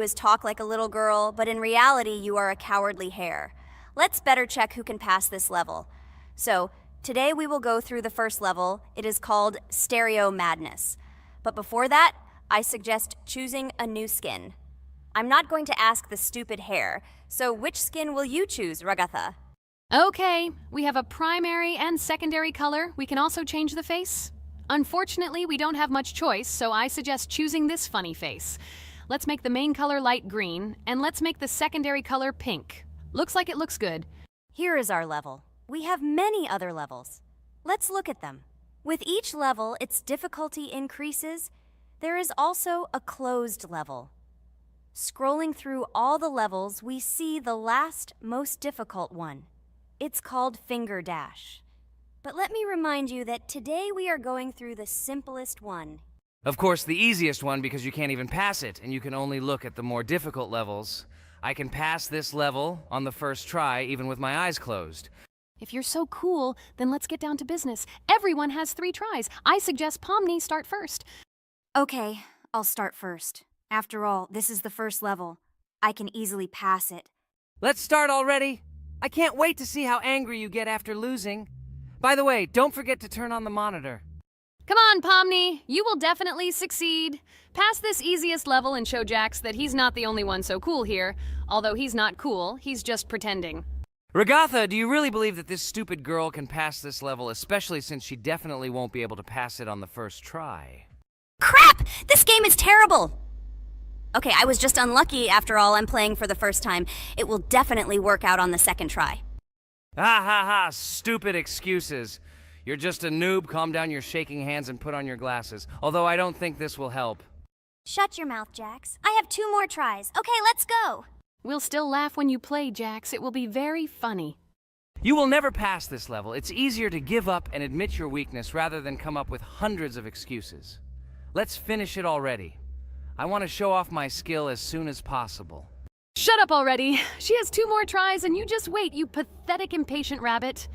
Is talk like a little girl, but in reality, you are a cowardly hare. Let's better check who can pass this level. So, today we will go through the first level. It is called Stereo Madness. But before that, I suggest choosing a new skin. I'm not going to ask the stupid hare, so which skin will you choose, Ragatha? Okay, we have a primary and secondary color. We can also change the face. Unfortunately, we don't have much choice, so I suggest choosing this funny face. Let's make the main color light green, and let's make the secondary color pink. Looks like it looks good. Here is our level. We have many other levels. Let's look at them. With each level, its difficulty increases. There is also a closed level. Scrolling through all the levels, we see the last, most difficult one. It's called Finger Dash. But let me remind you that today we are going through the simplest one. Of course, the easiest one because you can't even pass it, and you can only look at the more difficult levels. I can pass this level on the first try, even with my eyes closed. If you're so cool, then let's get down to business. Everyone has 3 tries. I suggest Pomni start first. Okay, I'll start first. After all, this is the first level. I can easily pass it. Let's start already! I can't wait to see how angry you get after losing. By the way, don't forget to turn on the monitor. Come on, Pomni. You will definitely succeed. Pass this easiest level and show Jax that he's not the only one so cool here. Although he's not cool, he's just pretending. Ragatha, do you really believe that this stupid girl can pass this level, especially since she definitely won't be able to pass it on the first try? Crap! This game is terrible! Okay, I was just unlucky. After all, I'm playing for the first time. It will definitely work out on the second try. Ha ha ha, stupid excuses. You're just a noob, calm down your shaking hands and put on your glasses. Although I don't think this will help. Shut your mouth, Jax. I have 2 more tries. Okay, let's go! We'll still laugh when you play, Jax. It will be very funny. You will never pass this level. It's easier to give up and admit your weakness rather than come up with hundreds of excuses. Let's finish it already. I want to show off my skill as soon as possible. Shut up already. She has 2 more tries and you just wait, you pathetic impatient rabbit.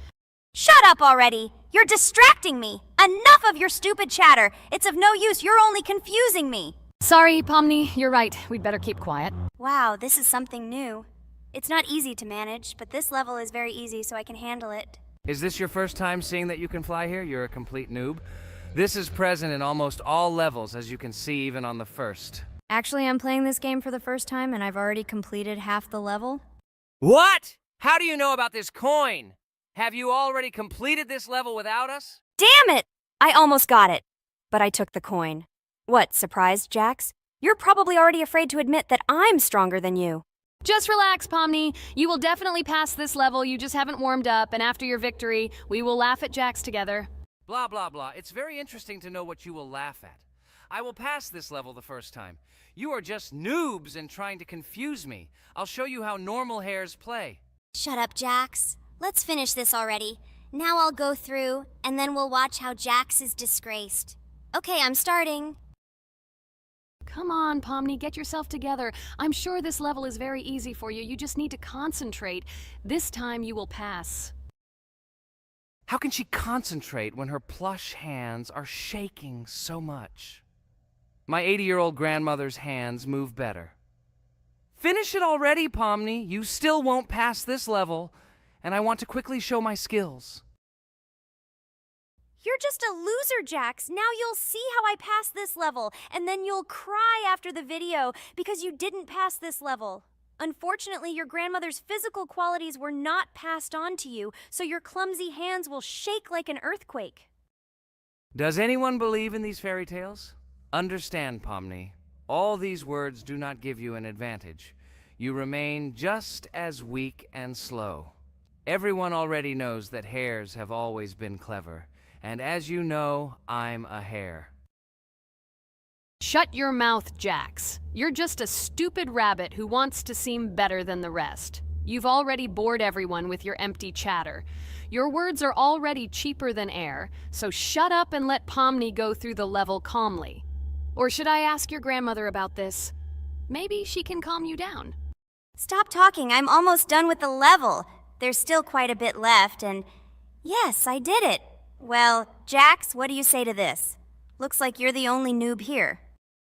Shut up already! You're distracting me! Enough of your stupid chatter! It's of no use, you're only confusing me! Sorry, Pomni, you're right. We'd better keep quiet. Wow, this is something new. It's not easy to manage, but this level is very easy, so I can handle it. Is this your first time seeing that you can fly here? You're a complete noob. This is present in almost all levels, as you can see even on the first. Actually, I'm playing this game for the first time, and I've already completed half the level. What? How do you know about this coin? Have you already completed this level without us? Damn it! I almost got it, but I took the coin. What, surprised, Jax? You're probably already afraid to admit that I'm stronger than you. Just relax, Pomni. You will definitely pass this level, you just haven't warmed up, and after your victory, we will laugh at Jax together. Blah, blah, blah. It's very interesting to know what you will laugh at. I will pass this level the first time. You are just noobs and trying to confuse me. I'll show you how normal hares play. Shut up, Jax. Let's finish this already. Now I'll go through, and then we'll watch how Jax is disgraced. Okay, I'm starting. Come on, Pomni, get yourself together. I'm sure this level is very easy for you. You just need to concentrate. This time you will pass. How can she concentrate when her plush hands are shaking so much? My 80-year-old grandmother's hands move better. Finish it already, Pomni. You still won't pass this level, and I want to quickly show my skills. You're just a loser, Jax. Now you'll see how I pass this level, and then you'll cry after the video because you didn't pass this level. Unfortunately, your grandmother's physical qualities were not passed on to you, so your clumsy hands will shake like an earthquake. Does anyone believe in these fairy tales? Understand, Pomni. All these words do not give you an advantage. You remain just as weak and slow. Everyone already knows that hares have always been clever. And as you know, I'm a hare. Shut your mouth, Jax. You're just a stupid rabbit who wants to seem better than the rest. You've already bored everyone with your empty chatter. Your words are already cheaper than air, so shut up and let Pomni go through the level calmly. Or should I ask your grandmother about this? Maybe she can calm you down. Stop talking. I'm almost done with the level. There's still quite a bit left, and yes, I did it. Well, Jax, what do you say to this? Looks like you're the only noob here.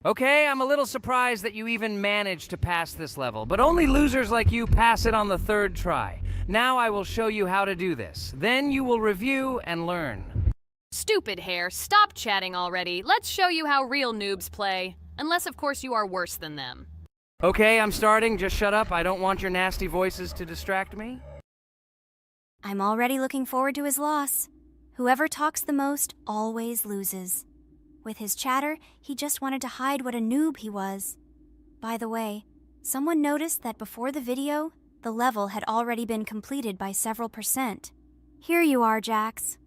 Okay, I'm a little surprised that you even managed to pass this level, but only losers like you pass it on the third try. Now I will show you how to do this. Then you will review and learn. Stupid hair, stop chatting already. Let's show you how real noobs play. Unless, of course, you are worse than them. Okay, I'm starting. Just shut up. I don't want your nasty voices to distract me. I'm already looking forward to his loss. Whoever talks the most always loses. With his chatter, he just wanted to hide what a noob he was. By the way, someone noticed that before the video, the level had already been completed by several %. Here you are, Jax.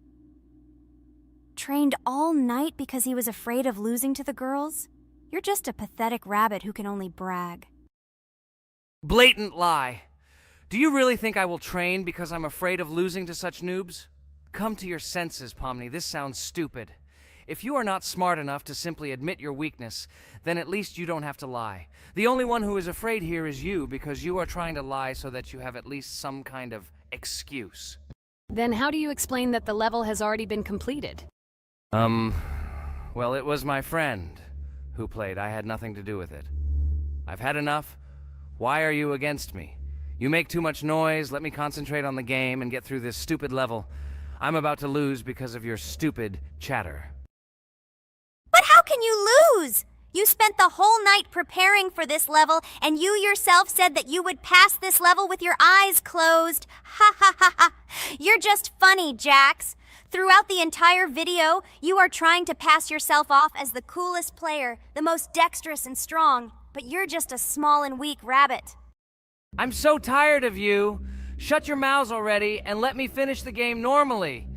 Trained all night because he was afraid of losing to the girls? You're just a pathetic rabbit who can only brag. Blatant lie. Do you really think I will train because I'm afraid of losing to such noobs? Come to your senses, Pomni. This sounds stupid. If you are not smart enough to simply admit your weakness, then at least you don't have to lie. The only one who is afraid here is you, because you are trying to lie so that you have at least some kind of excuse. Then how do you explain that the level has already been completed? Well, it was my friend who played. I had nothing to do with it. I've had enough. Why are you against me? You make too much noise. Let me concentrate on the game and get through this stupid level. I'm about to lose because of your stupid chatter. But how can you lose? You spent the whole night preparing for this level, and you yourself said that you would pass this level with your eyes closed. Ha ha ha ha. You're just funny, Jax. Throughout the entire video, you are trying to pass yourself off as the coolest player, the most dexterous and strong, but you're just a small and weak rabbit. I'm so tired of you. Shut your mouths already and let me finish the game normally.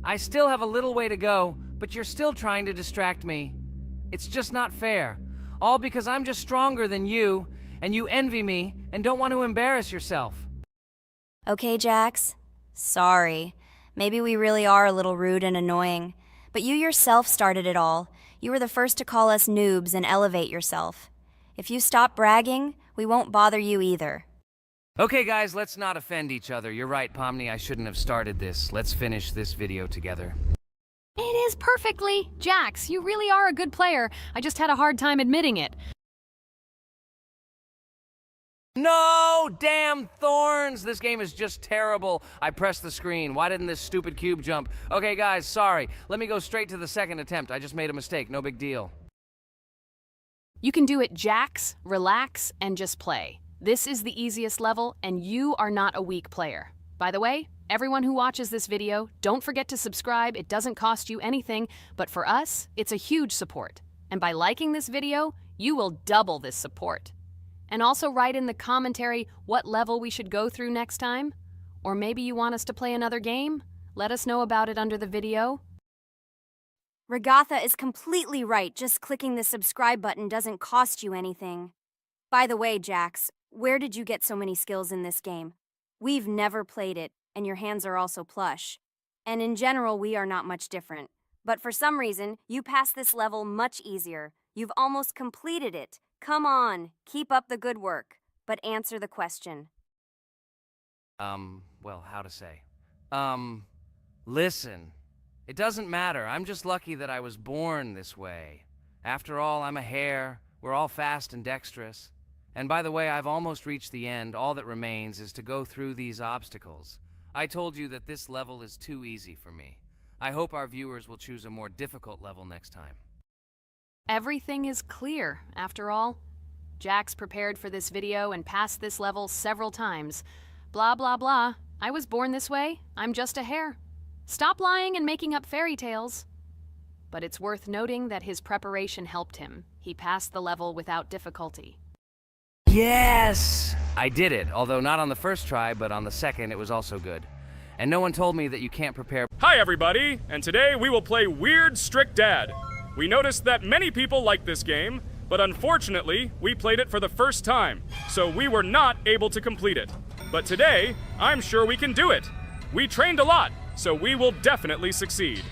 I still have a little way to go, but you're still trying to distract me. It's just not fair. All because I'm just stronger than you, and you envy me and don't want to embarrass yourself. Okay, Jax. Sorry. Maybe we really are a little rude and annoying. But you yourself started it all. You were the first to call us noobs and elevate yourself. If you stop bragging, we won't bother you either. Okay, guys, let's not offend each other. You're right, Pomni, I shouldn't have started this. Let's finish this video together. It is perfectly. Jax, you really are a good player. I just had a hard time admitting it. No! Damn thorns! This game is just terrible. I pressed the screen. Why didn't this stupid cube jump? Okay, guys, sorry. Let me go straight to the second attempt. I just made a mistake. No big deal. You can do it, Jax, relax, and just play. This is the easiest level, and you are not a weak player. By the way, everyone who watches this video, don't forget to subscribe. It doesn't cost you anything, but for us, it's a huge support. And by liking this video, you will double this support. And also write in the commentary what level we should go through next time. Or maybe you want us to play another game? Let us know about it under the video. Regatha is completely right. Just clicking the subscribe button doesn't cost you anything. By the way, Jax, where did you get so many skills in this game? We've never played it, and your hands are also plush. And in general, we are not much different. But for some reason, you passed this level much easier. You've almost completed it. Come on, keep up the good work, but answer the question. Well, how to say? Listen. It doesn't matter. I'm just lucky that I was born this way. After all, I'm a hare. We're all fast and dexterous. And by the way, I've almost reached the end. All that remains is to go through these obstacles. I told you that this level is too easy for me. I hope our viewers will choose a more difficult level next time. Everything is clear, after all. Jax prepared for this video and passed this level several times. Blah, blah, blah. I was born this way. I'm just a hare. Stop lying and making up fairy tales. But it's worth noting that his preparation helped him. He passed the level without difficulty. Yes! I did it, although not on the first try, but on the second it was also good. And no one told me that you can't prepare. Hi everybody, and today we will play Weird Strict Dad. We noticed that many people like this game, but unfortunately, we played it for the first time, so we were not able to complete it. But today, I'm sure we can do it. We trained a lot, so we will definitely succeed.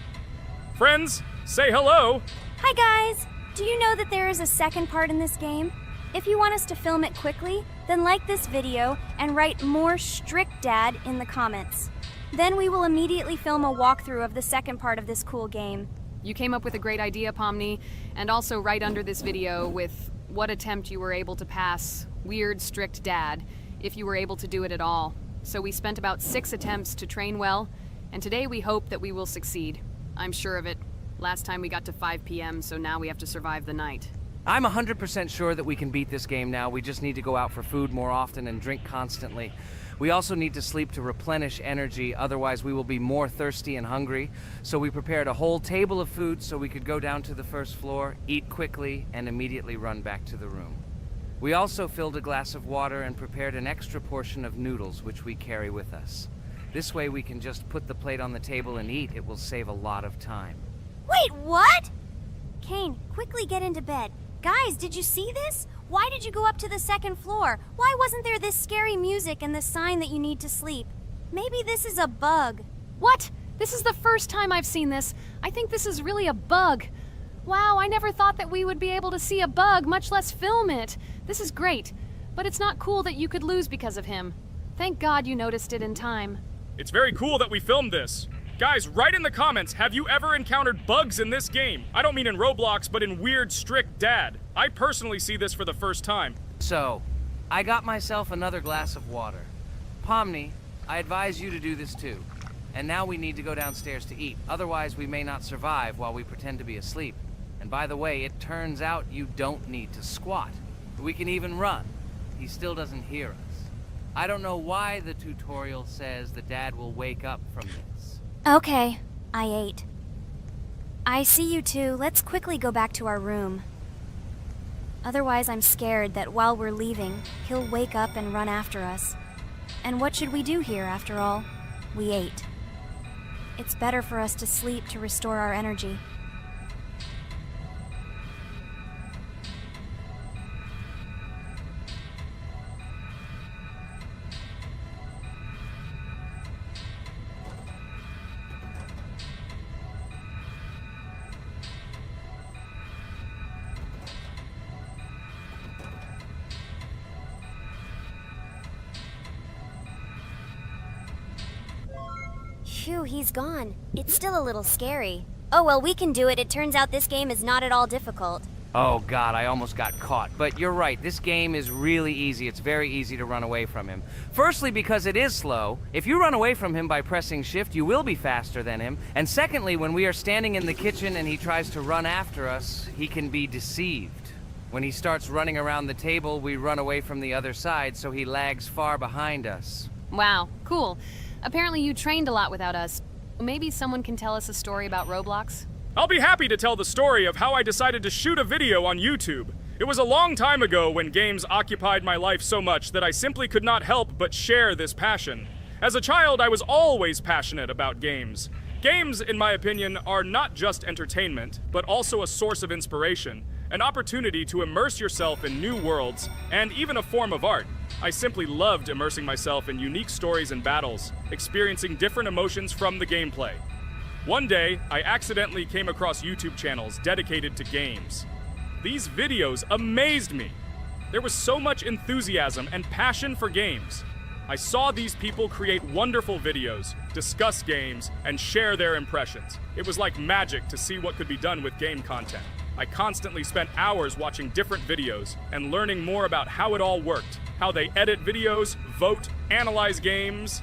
Friends, say hello. Hi guys! Do you know that there is a second part in this game? If you want us to film it quickly, then like this video and write more Strict Dad in the comments. Then we will immediately film a walkthrough of the second part of this cool game. You came up with a great idea, Pomni, and also right under this video with what attempt you were able to pass Weird Strict Dad, if you were able to do it at all. So we spent about 6 attempts to train well, and today we hope that we will succeed. I'm sure of it. Last time we got to 5 p.m., so now we have to survive the night. I'm 100% sure that we can beat this game now. We just need to go out for food more often and drink constantly. We also need to sleep to replenish energy, otherwise we will be more thirsty and hungry. So we prepared a whole table of food so we could go down to the first floor, eat quickly, and immediately run back to the room. We also filled a glass of water and prepared an extra portion of noodles, which we carry with us. This way we can just put the plate on the table and eat. It will save a lot of time. Wait, what? Kane, quickly get into bed. Guys, did you see this? Why did you go up to the 2nd floor? Why wasn't there this scary music and the sign that you need to sleep? Maybe this is a bug. What? This is the first time I've seen this. I think this is really a bug. Wow, I never thought that we would be able to see a bug, much less film it. This is great, but it's not cool that you could lose because of him. Thank God you noticed it in time. It's very cool that we filmed this. Guys, write in the comments, have you ever encountered bugs in this game? I don't mean in Roblox, but in Weird Strict Dad. I personally see this for the first time. So, I got myself another glass of water. Pomni, I advise you to do this too. And now we need to go downstairs to eat. Otherwise, we may not survive while we pretend to be asleep. And by the way, it turns out you don't need to squat. We can even run. He still doesn't hear us. I don't know why the tutorial says that Dad will wake up from this. Okay, I ate. I see you two. Let's quickly go back to our room. Otherwise, I'm scared that while we're leaving, he'll wake up and run after us. And what should we do here, after all? We ate. It's better for us to sleep to restore our energy. Phew, he's gone. It's still a little scary. Oh well, we can do it. It turns out this game is not at all difficult. Oh God, I almost got caught. But you're right, this game is really easy. It's very easy to run away from him. Firstly, because it is slow. If you run away from him by pressing shift, you will be faster than him. And secondly, when we are standing in the kitchen and he tries to run after us, he can be deceived. When he starts running around the table, we run away from the other side, so he lags far behind us. Wow, cool. Apparently you trained a lot without us. Maybe someone can tell us a story about Roblox? I'll be happy to tell the story of how I decided to shoot a video on YouTube. It was a long time ago when games occupied my life so much that I simply could not help but share this passion. As a child, I was always passionate about games. Games, in my opinion, are not just entertainment, but also a source of inspiration, an opportunity to immerse yourself in new worlds, and even a form of art. I simply loved immersing myself in unique stories and battles, experiencing different emotions from the gameplay. One day, I accidentally came across YouTube channels dedicated to games. These videos amazed me. There was so much enthusiasm and passion for games. I saw these people create wonderful videos, discuss games, and share their impressions. It was like magic to see what could be done with game content. I constantly spent hours watching different videos and learning more about how it all worked, how they edit videos, vote, analyze games.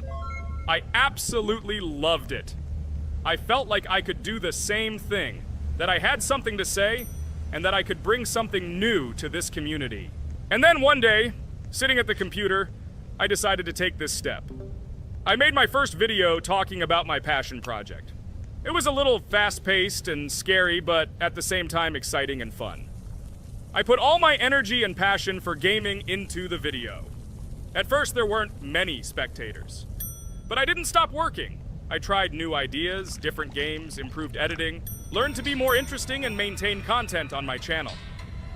I absolutely loved it. I felt like I could do the same thing, that I had something to say, and that I could bring something new to this community. And then one day, sitting at the computer, I decided to take this step. I made my first video talking about my passion project. It was a little fast-paced and scary, but at the same time exciting and fun. I put all my energy and passion for gaming into the video. At first, there weren't many spectators. But I didn't stop working. I tried new ideas, different games, improved editing, learned to be more interesting, and maintain content on my channel.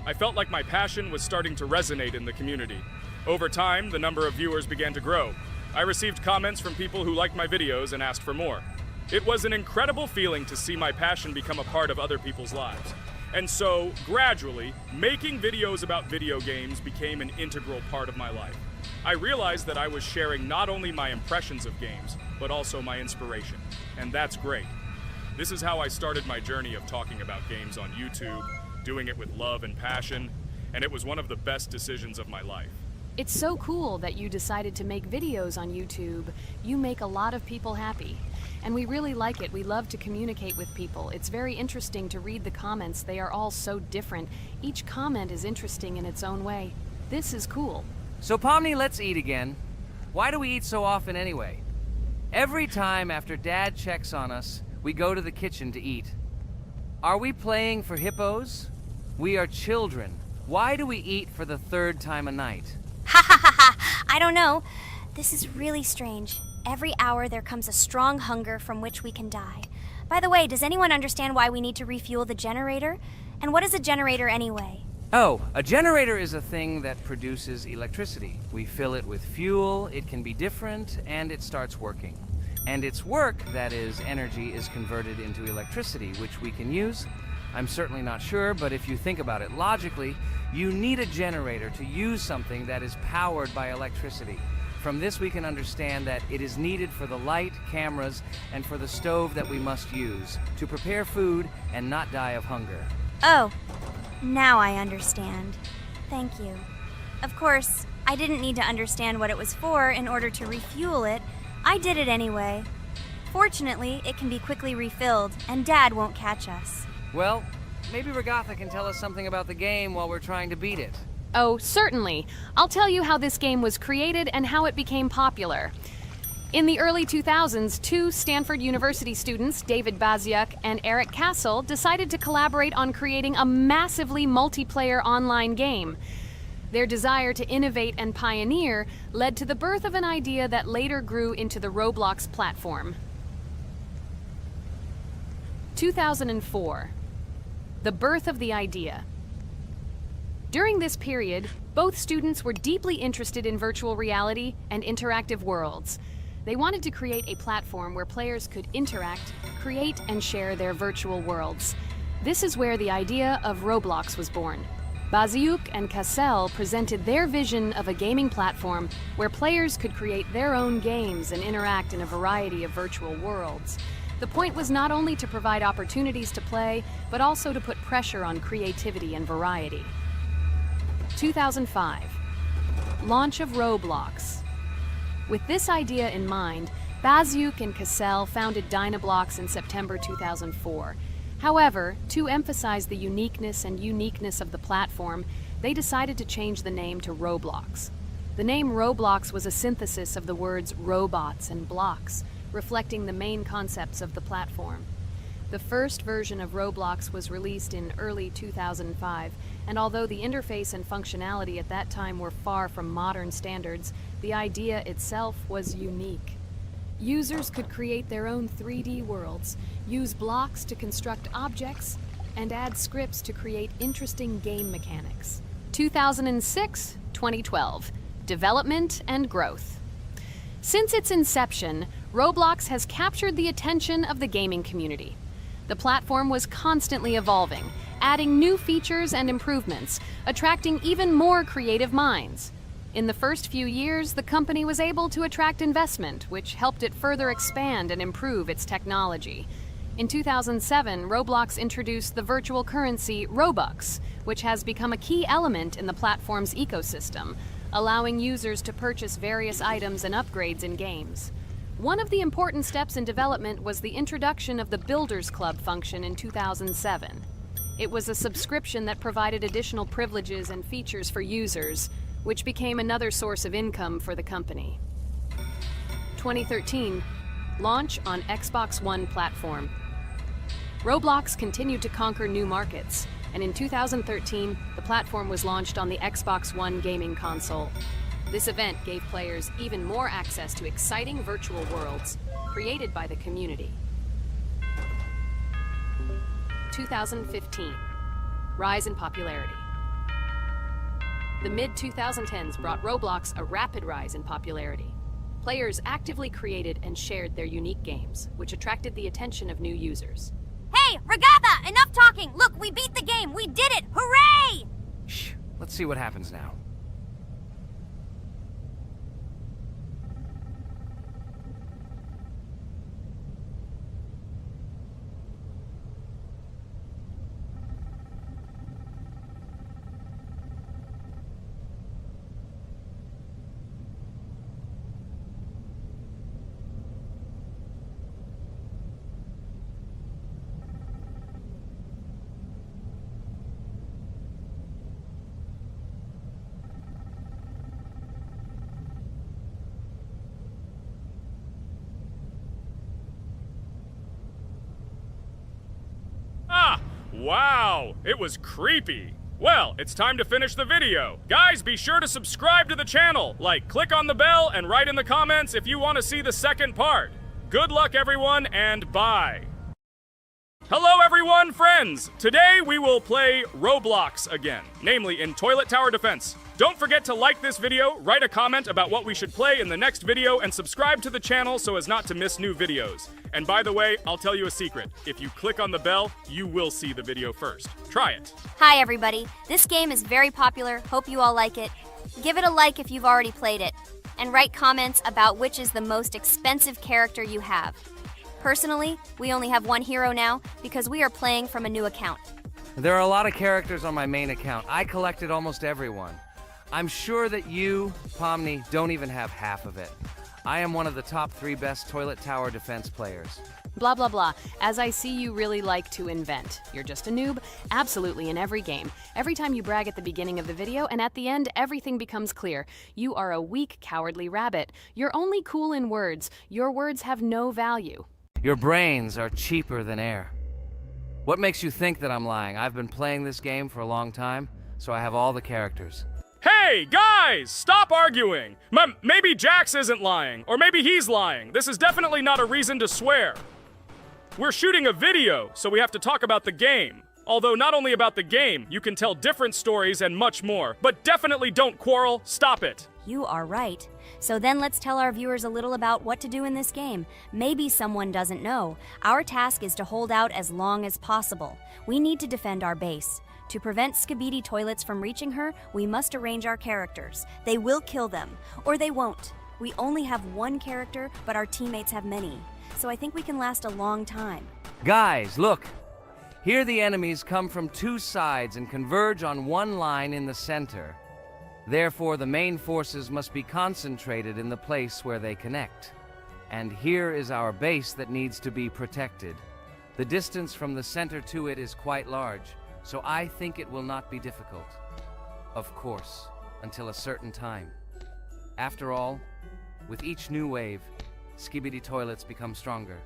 I felt like my passion was starting to resonate in the community. Over time, the number of viewers began to grow. I received comments from people who liked my videos and asked for more. It was an incredible feeling to see my passion become a part of other people's lives. And so, gradually, making videos about video games became an integral part of my life. I realized that I was sharing not only my impressions of games, but also my inspiration. And that's great. This is how I started my journey of talking about games on YouTube, doing it with love and passion, and it was one of the best decisions of my life. It's so cool that you decided to make videos on YouTube. You make a lot of people happy. And we really like it. We love to communicate with people. It's very interesting to read the comments. They are all so different. Each comment is interesting in its own way. This is cool. So Pomni, let's eat again. Why do we eat so often anyway? Every time after Dad checks on us, we go to the kitchen to eat. Are we playing for hippos? We are children. Why do we eat for the third time a night? Ha ha ha ha! I don't know. This is really strange. Every hour there comes a strong hunger from which we can die. By the way, does anyone understand why we need to refuel the generator? And what is a generator anyway? Oh, a generator is a thing that produces electricity. We fill it with fuel, it can be different, and it starts working. And its work, that is, energy, is converted into electricity, which we can use. I'm certainly not sure, but if you think about it logically, you need a generator to use something that is powered by electricity. From this we can understand that it is needed for the light, cameras, and for the stove that we must use, to prepare food and not die of hunger. Oh, now I understand. Thank you. Of course, I didn't need to understand what it was for in order to refuel it. I did it anyway. Fortunately, it can be quickly refilled, and Dad won't catch us. Well, maybe Regatha can tell us something about the game while we're trying to beat it. Oh, certainly. I'll tell you how this game was created and how it became popular. In the early 2000s, two Stanford University students, David Baziuk and Eric Castle, decided to collaborate on creating a massively multiplayer online game. Their desire to innovate and pioneer led to the birth of an idea that later grew into the Roblox platform. 2004. The birth of the idea. During this period, both students were deeply interested in virtual reality and interactive worlds. They wanted to create a platform where players could interact, create, and share their virtual worlds. This is where the idea of Roblox was born. Baziuk and Cassell presented their vision of a gaming platform where players could create their own games and interact in a variety of virtual worlds. The point was not only to provide opportunities to play, but also to put pressure on creativity and variety. 2005. Launch of Roblox. With this idea in mind, Baziuk and Cassell founded Dynablocks in September 2004. However, to emphasize the uniqueness of the platform, they decided to change the name to Roblox. The name Roblox was a synthesis of the words robots and blocks, reflecting the main concepts of the platform. The first version of Roblox was released in early 2005, and although the interface and functionality at that time were far from modern standards, the idea itself was unique. Users could create their own 3D worlds, use blocks to construct objects, and add scripts to create interesting game mechanics. 2006-2012. Development and growth. Since its inception, Roblox has captured the attention of the gaming community. The platform was constantly evolving, adding new features and improvements, attracting even more creative minds. In the first few years, the company was able to attract investment, which helped it further expand and improve its technology. In 2007, Roblox introduced the virtual currency Robux, which has become a key element in the platform's ecosystem, allowing users to purchase various items and upgrades in games. One of the important steps in development was the introduction of the Builders Club function in 2007. It was a subscription that provided additional privileges and features for users, which became another source of income for the company. 2013, launch on Xbox One platform. Roblox continued to conquer new markets, and in 2013, the platform was launched on the Xbox One gaming console. This event gave players even more access to exciting virtual worlds created by the community. 2015, rise in popularity. The mid-2010s brought Roblox a rapid rise in popularity. Players actively created and shared their unique games, which attracted the attention of new users. Hey, Regatha! Enough talking! Look, we beat the game! We did it! Hooray! Shh, let's see what happens now. Wow, it was creepy. Well, it's time to finish the video. Guys, be sure to subscribe to the channel, click on the bell, and write in the comments if you want to see the second part. Good luck, everyone, and bye. Hello, everyone, friends! Today we will play Roblox again, namely in Toilet Tower Defense. Don't forget to like this video, write a comment about what we should play in the next video, and subscribe to the channel so as not to miss new videos. And by the way, I'll tell you a secret. If you click on the bell, you will see the video first. Try it. Hi, everybody. This game is very popular. Hope you all like it. Give it a like if you've already played it, and write comments about which is the most expensive character you have. Personally, we only have one hero now because we are playing from a new account. There are a lot of characters on my main account. I collected almost everyone. I'm sure that you, Pomni, don't even have half of it. I am one of the top 3 best Toilet Tower Defense players. Blah, blah, blah. As I see you really like to invent. You're just a noob? Absolutely, in every game. Every time you brag at the beginning of the video, and at the end, everything becomes clear. You are a weak, cowardly rabbit. You're only cool in words. Your words have no value. Your brains are cheaper than air. What makes you think that I'm lying? I've been playing this game for a long time, so I have all the characters. Hey, guys! Stop arguing! Maybe Jax isn't lying, or maybe he's lying. This is definitely not a reason to swear. We're shooting a video, so we have to talk about the game. Although not only about the game, you can tell different stories and much more. But definitely don't quarrel. Stop it. You are right. So then let's tell our viewers a little about what to do in this game. Maybe someone doesn't know. Our task is to hold out as long as possible. We need to defend our base. To prevent Skibidi toilets from reaching her, we must arrange our characters. They will kill them, or they won't. We only have one character, but our teammates have many. So I think we can last a long time. Guys, look! Here the enemies come from 2 sides and converge on one line in the center. Therefore, the main forces must be concentrated in the place where they connect. And here is our base that needs to be protected. The distance from the center to it is quite large, so I think it will not be difficult. Of course, until a certain time. After all, with each new wave, Skibidi toilets become stronger.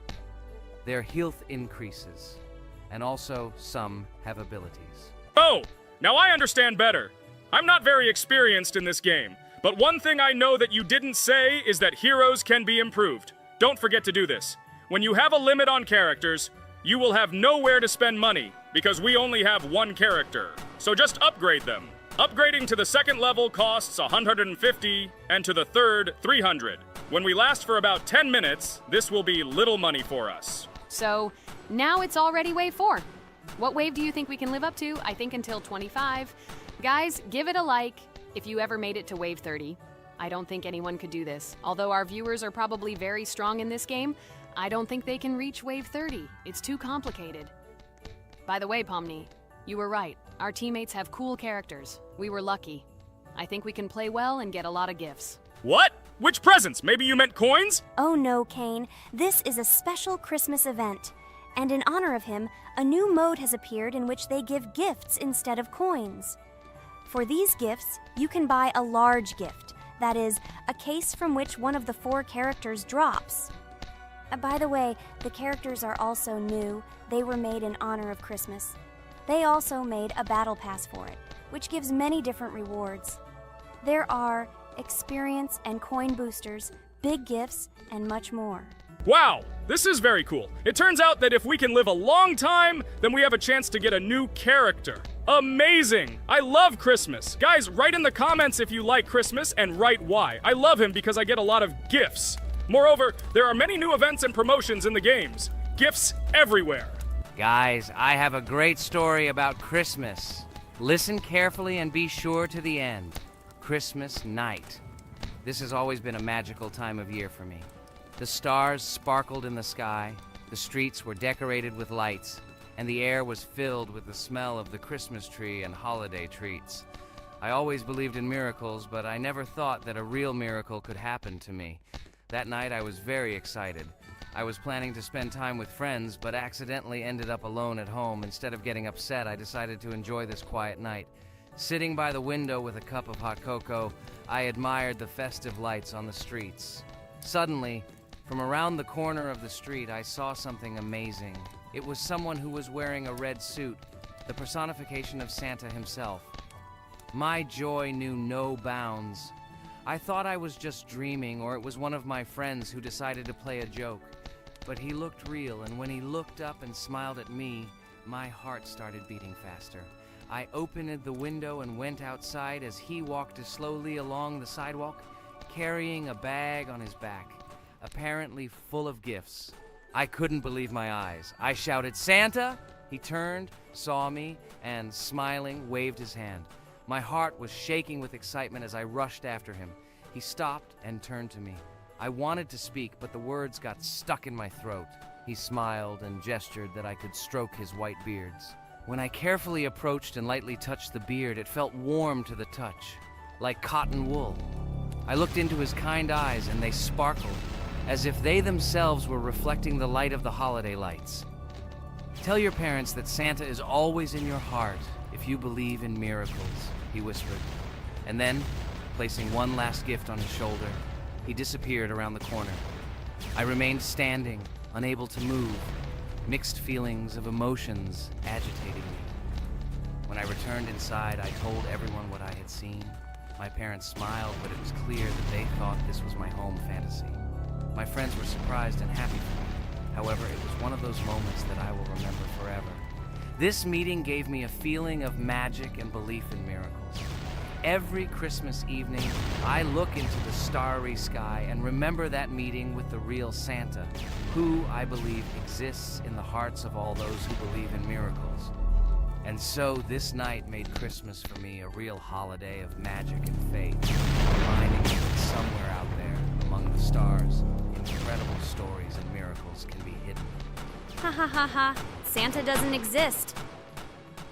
Their health increases, and also some have abilities. Oh, now I understand better. I'm not very experienced in this game, but one thing I know that you didn't say is that heroes can be improved. Don't forget to do this. When you have a limit on characters, you will have nowhere to spend money, because we only have one character. So just upgrade them. Upgrading to the 2nd level costs 150, and to the 3rd, 300. When we last for about 10 minutes, this will be little money for us. So, now it's already wave 4. What wave do you think we can live up to? I think until 25. Guys, give it a like if you ever made it to wave 30. I don't think anyone could do this. Although our viewers are probably very strong in this game, I don't think they can reach wave 30. It's too complicated. By the way, Pomni, you were right. Our teammates have cool characters. We were lucky. I think we can play well and get a lot of gifts. What? Which presents? Maybe you meant coins? Oh no, Kane. This is a special Christmas event. And in honor of him, a new mode has appeared in which they give gifts instead of coins. For these gifts, you can buy a large gift. That is, a case from which one of the 4 characters drops. By the way, the characters are also new. They were made in honor of Christmas. They also made a battle pass for it, which gives many different rewards. There are experience and coin boosters, big gifts, and much more. Wow, this is very cool. It turns out that if we can live a long time, then we have a chance to get a new character. Amazing! I love Christmas. Guys, write in the comments if you like Christmas and write why. I love him because I get a lot of gifts. Moreover, there are many new events and promotions in the games. Gifts everywhere. Guys, I have a great story about Christmas. Listen carefully and be sure to the end. Christmas night. This has always been a magical time of year for me. The stars sparkled in the sky, the streets were decorated with lights, and the air was filled with the smell of the Christmas tree and holiday treats. I always believed in miracles, but I never thought that a real miracle could happen to me. That night I was very excited. I was planning to spend time with friends, but accidentally ended up alone at home. Instead of getting upset, I decided to enjoy this quiet night. Sitting by the window with a cup of hot cocoa, I admired the festive lights on the streets. Suddenly, from around the corner of the street, I saw something amazing. It was someone who was wearing a red suit, the personification of Santa himself. My joy knew no bounds. I thought I was just dreaming, or it was one of my friends who decided to play a joke. But he looked real, and when he looked up and smiled at me, my heart started beating faster. I opened the window and went outside as he walked slowly along the sidewalk, carrying a bag on his back, apparently full of gifts. I couldn't believe my eyes. I shouted, "Santa!" He turned, saw me, and smiling, waved his hand. My heart was shaking with excitement as I rushed after him. He stopped and turned to me. I wanted to speak, but the words got stuck in my throat. He smiled and gestured that I could stroke his white beards. When I carefully approached and lightly touched the beard, it felt warm to the touch, like cotton wool. I looked into his kind eyes, and they sparkled, as if they themselves were reflecting the light of the holiday lights. "Tell your parents that Santa is always in your heart if you believe in miracles," he whispered. And then, placing one last gift on his shoulder, he disappeared around the corner. I remained standing, unable to move, mixed feelings of emotions agitating me. When I returned inside, I told everyone what I had seen. My parents smiled, but it was clear that they thought this was my home fantasy. My friends were surprised and happy for me. However, it was one of those moments that I will remember forever. This meeting gave me a feeling of magic and belief in miracles. Every Christmas evening, I look into the starry sky and remember that meeting with the real Santa, who, I believe, exists in the hearts of all those who believe in miracles. And so this night made Christmas for me a real holiday of magic and faith, reminding me that somewhere out there, among the stars, incredible stories and miracles can be hidden. Ha ha ha ha. Santa doesn't exist.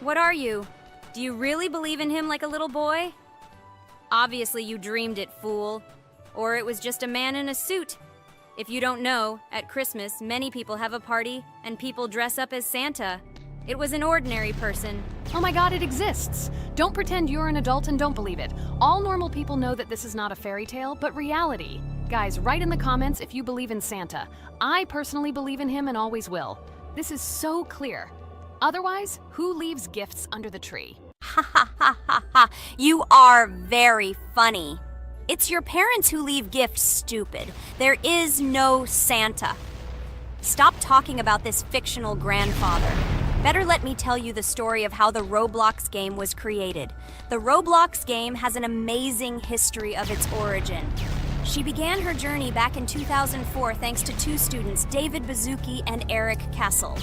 What are you? Do you really believe in him like a little boy? Obviously you dreamed it, fool. Or it was just a man in a suit. If you don't know, at Christmas, many people have a party and people dress up as Santa. It was an ordinary person. Oh my god, it exists! Don't pretend you're an adult and don't believe it. All normal people know that this is not a fairy tale, but reality. Guys, write in the comments if you believe in Santa. I personally believe in him and always will. This is so clear. Otherwise, who leaves gifts under the tree? Ha ha ha ha ha. You are very funny. It's your parents who leave gifts, stupid. There is no Santa. Stop talking about this fictional grandfather. Better let me tell you the story of how the Roblox game was created. The Roblox game has an amazing history of its origin. She began her journey back in 2004 thanks to two students, David Bazuki and Eric Castle.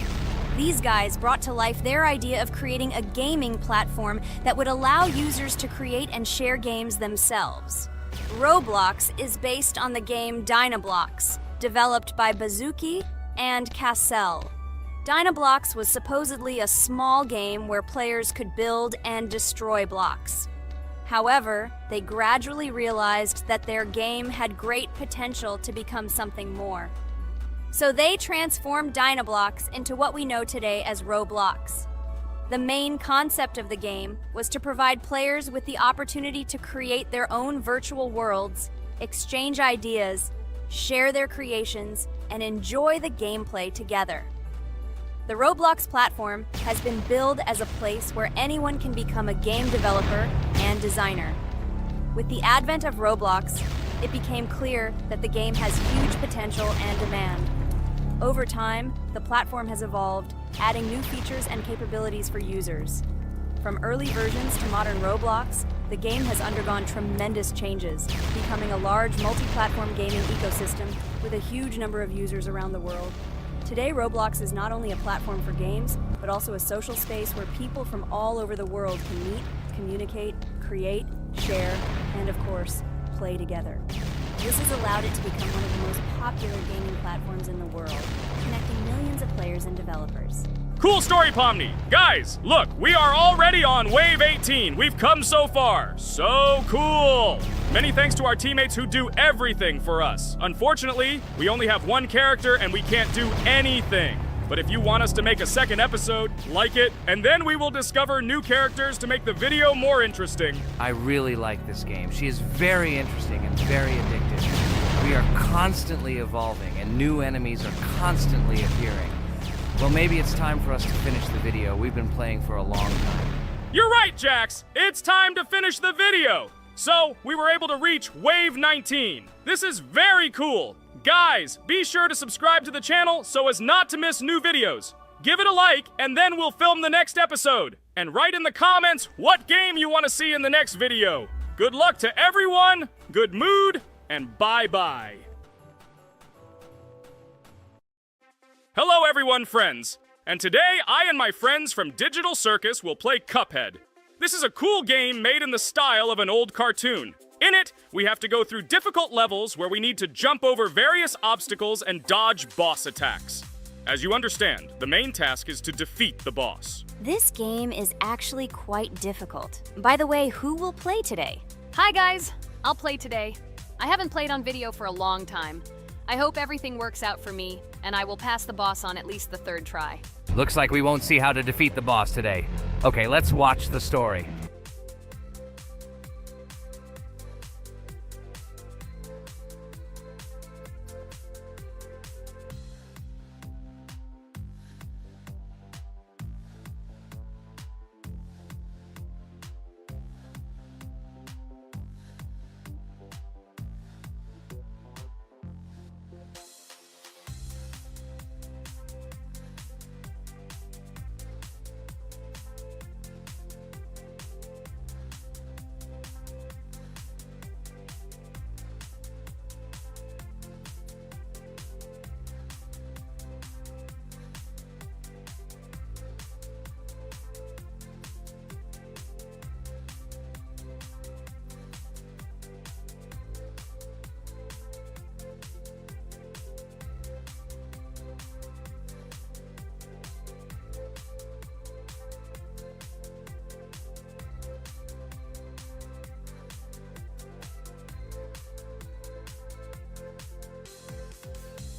These guys brought to life their idea of creating a gaming platform that would allow users to create and share games themselves. Roblox is based on the game Dynablox, developed by Bazuki and Cassell. Dynablox was supposedly a small game where players could build and destroy blocks. However, they gradually realized that their game had great potential to become something more. So they transformed Dynablox into what we know today as Roblox. The main concept of the game was to provide players with the opportunity to create their own virtual worlds, exchange ideas, share their creations, and enjoy the gameplay together. The Roblox platform has been billed as a place where anyone can become a game developer and designer. With the advent of Roblox, it became clear that the game has huge potential and demand. Over time, the platform has evolved, adding new features and capabilities for users. From early versions to modern Roblox, the game has undergone tremendous changes, becoming a large multi-platform gaming ecosystem with a huge number of users around the world. Today, Roblox is not only a platform for games, but also a social space where people from all over the world can meet, communicate, create, share, and of course, play together. This has allowed it to become one of the most popular gaming platforms in the world, connecting millions of players and developers. Cool story, Pomni. Guys, look, we are already on Wave 18. We've come so far. So cool. Many thanks to our teammates who do everything for us. Unfortunately, we only have one character and we can't do anything. But if you want us to make a second episode, like it, and then we will discover new characters to make the video more interesting. I really like this game. She is very interesting and very addictive. We are constantly evolving and new enemies are constantly appearing. Well, maybe it's time for us to finish the video. We've been playing for a long time. You're right, Jax! It's time to finish the video! So, we were able to reach Wave 19. This is very cool! Guys, be sure to subscribe to the channel so as not to miss new videos. Give it a like, and then we'll film the next episode. And write in the comments what game you want to see in the next video. Good luck to everyone, good mood, and bye-bye. Hello everyone, friends. And today, I and my friends from Digital Circus will play Cuphead. This is a cool game made in the style of an old cartoon. In it, we have to go through difficult levels where we need to jump over various obstacles and dodge boss attacks. As you understand, the main task is to defeat the boss. This game is actually quite difficult. By the way, who will play today? Hi guys, I'll play today. I haven't played on video for a long time. I hope everything works out for me, and I will pass the boss on at least the third try. Looks like we won't see how to defeat the boss today. Okay, let's watch the story.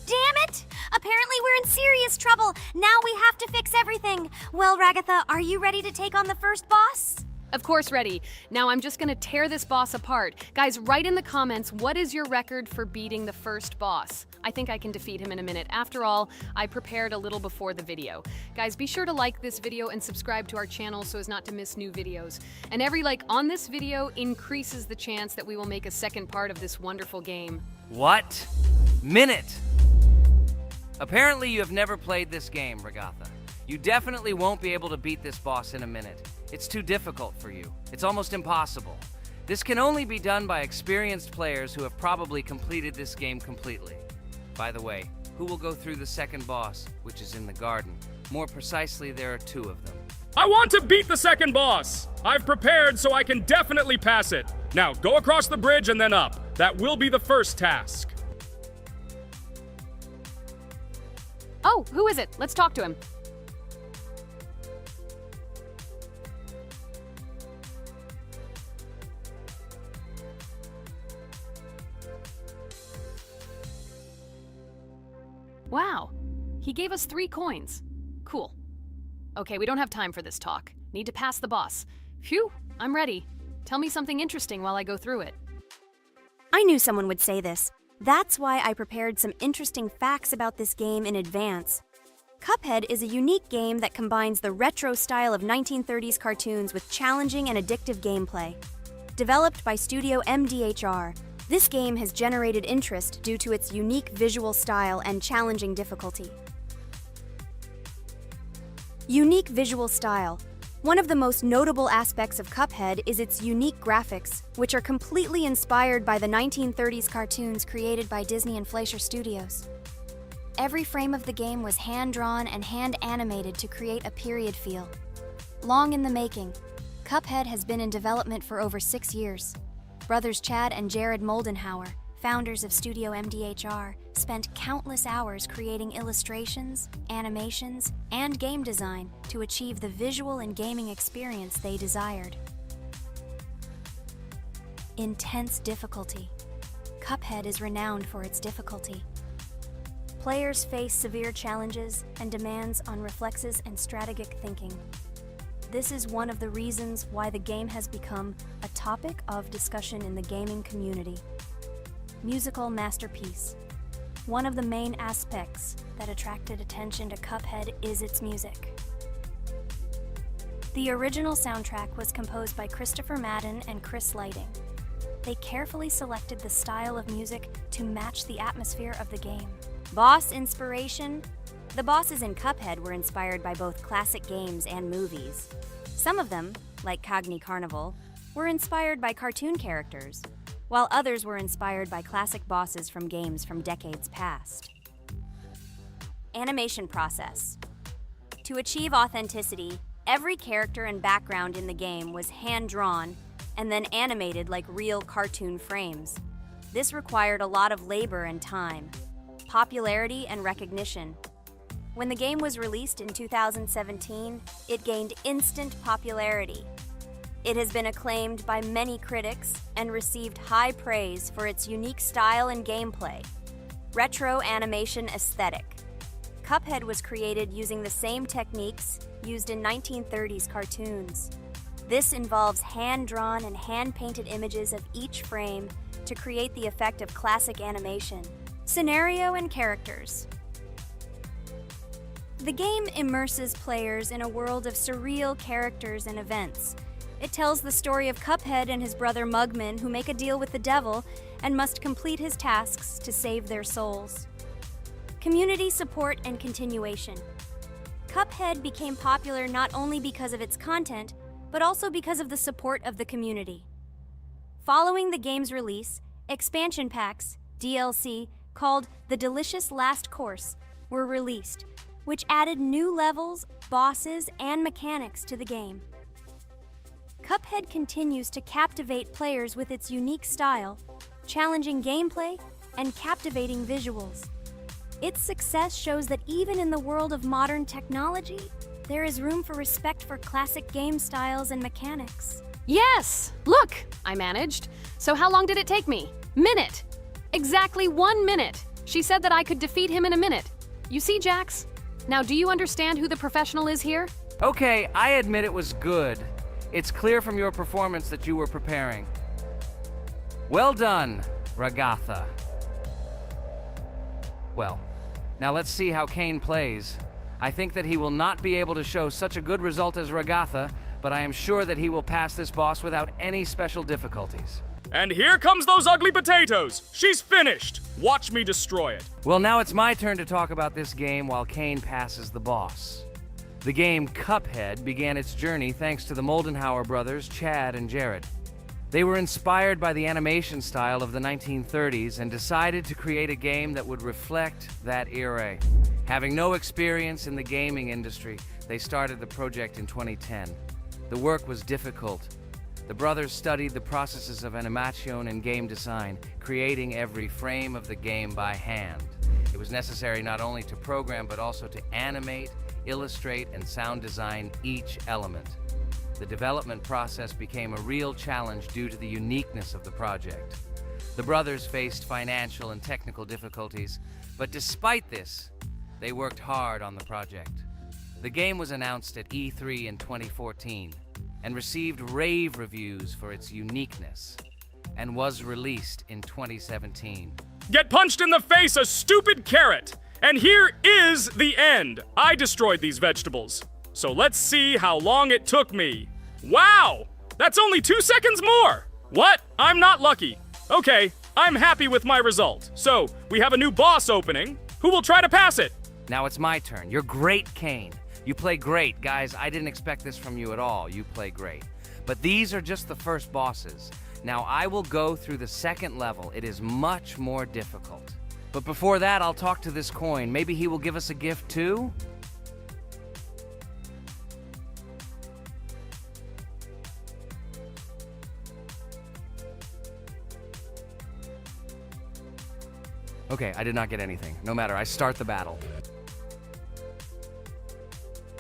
Damn it! Apparently we're in serious trouble. Now we have to fix everything. Well, Ragatha, are you ready to take on the first boss? Of course, ready. Now I'm just gonna tear this boss apart. Guys, write in the comments, what is your record for beating the first boss? I think I can defeat him in a minute. After all, I prepared a little before the video. Guys, be sure to like this video and subscribe to our channel so as not to miss new videos. And every like on this video increases the chance that we will make a second part of this wonderful game. What? Minute! Apparently you have never played this game, Ragatha. You definitely won't be able to beat this boss in a minute. It's too difficult for you. It's almost impossible. This can only be done by experienced players who have probably completed this game completely. By the way, who will go through the second boss, which is in the garden? More precisely, there are two of them. I want to beat the second boss! I've prepared so I can definitely pass it. Now, go across the bridge and then up. That will be the first task. Oh, who is it? Let's talk to him. Wow, he gave us 3 coins. Cool. Okay, we don't have time for this talk. Need to pass the boss. Phew, I'm ready. Tell me something interesting while I go through it. I knew someone would say this. That's why I prepared some interesting facts about this game in advance. Cuphead is a unique game that combines the retro style of 1930s cartoons with challenging and addictive gameplay. Developed by Studio MDHR, this game has generated interest due to its unique visual style and challenging difficulty. Unique visual style. One of the most notable aspects of Cuphead is its unique graphics, which are completely inspired by the 1930s cartoons created by Disney and Fleischer Studios. Every frame of the game was hand-drawn and hand-animated to create a period feel. Long in the making, Cuphead has been in development for over 6 years. Brothers Chad and Jared Moldenhauer, founders of Studio MDHR, spent countless hours creating illustrations, animations, and game design to achieve the visual and gaming experience they desired. Intense difficulty. Cuphead is renowned for its difficulty. Players face severe challenges and demands on reflexes and strategic thinking. This is one of the reasons why the game has become a topic of discussion in the gaming community. Musical masterpiece. One of the main aspects that attracted attention to Cuphead is its music. The original soundtrack was composed by Christopher Madden and Chris Lighting. They carefully selected the style of music to match the atmosphere of the game. Boss inspiration? The bosses in Cuphead were inspired by both classic games and movies. Some of them, like Cogni Carnival, were inspired by cartoon characters, while others were inspired by classic bosses from games from decades past. Animation process. To achieve authenticity, every character and background in the game was hand-drawn and then animated like real cartoon frames. This required a lot of labor and time, popularity and recognition. When the game was released in 2017, it gained instant popularity. It has been acclaimed by many critics and received high praise for its unique style and gameplay. Retro animation aesthetic. Cuphead was created using the same techniques used in 1930s cartoons. This involves hand-drawn and hand-painted images of each frame to create the effect of classic animation. Scenario and characters. The game immerses players in a world of surreal characters and events. It tells the story of Cuphead and his brother Mugman, who make a deal with the devil and must complete his tasks to save their souls. Community support and continuation. Cuphead became popular not only because of its content, but also because of the support of the community. Following the game's release, expansion packs, DLC, called The Delicious Last Course, were released, which added new levels, bosses, and mechanics to the game. Cuphead continues to captivate players with its unique style, challenging gameplay, and captivating visuals. Its success shows that even in the world of modern technology, there is room for respect for classic game styles and mechanics. Yes! Look! I managed. So how long did it take me? Minute! Exactly 1 minute! She said that I could defeat him in a minute. You see, Jax? Now, do you understand who the professional is here? Okay, I admit it was good. It's clear from your performance that you were preparing. Well done, Ragatha. Well, now let's see how Kane plays. I think that he will not be able to show such a good result as Ragatha, but I am sure that he will pass this boss without any special difficulties. And here comes those ugly potatoes! She's finished! Watch me destroy it. Well, now it's my turn to talk about this game while Kane passes the boss. The game Cuphead began its journey thanks to the Moldenhauer brothers, Chad and Jared. They were inspired by the animation style of the 1930s and decided to create a game that would reflect that era. Having no experience in the gaming industry, they started the project in 2010. The work was difficult. The brothers studied the processes of animation and game design, creating every frame of the game by hand. It was necessary not only to program but also to animate, illustrate, and sound design each element. The development process became a real challenge due to the uniqueness of the project. The brothers faced financial and technical difficulties, but despite this, they worked hard on the project. The game was announced at E3 in 2014 and received rave reviews for its uniqueness, and was released in 2017. Get punched in the face, a stupid carrot! And here is the end. I destroyed these vegetables. So let's see how long it took me. Wow! That's only 2 seconds more! What? I'm not lucky. Okay, I'm happy with my result. So, we have a new boss opening. Who will try to pass it? Now it's my turn. You're great, Kane. You play great. Guys, I didn't expect this from you at all. You play great. But these are just the first bosses. Now I will go through the second level. It is much more difficult. But before that, I'll talk to this coin. Maybe he will give us a gift too? Okay, I did not get anything. No matter, I start the battle.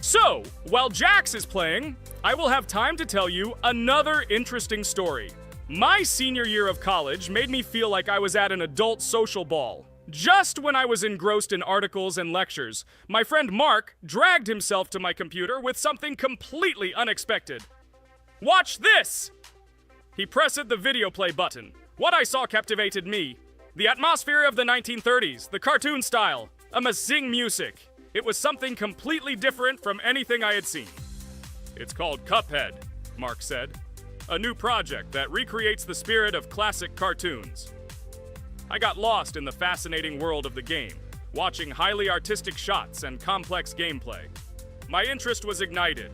So, while Jax is playing, I will have time to tell you another interesting story. My senior year of college made me feel like I was at an adult social ball. Just when I was engrossed in articles and lectures, my friend Mark dragged himself to my computer with something completely unexpected. Watch this! He pressed the video play button. What I saw captivated me. The atmosphere of the 1930s, the cartoon style, amazing music. It was something completely different from anything I had seen. It's called Cuphead, Mark said. A new project that recreates the spirit of classic cartoons. I got lost in the fascinating world of the game, watching highly artistic shots and complex gameplay. My interest was ignited.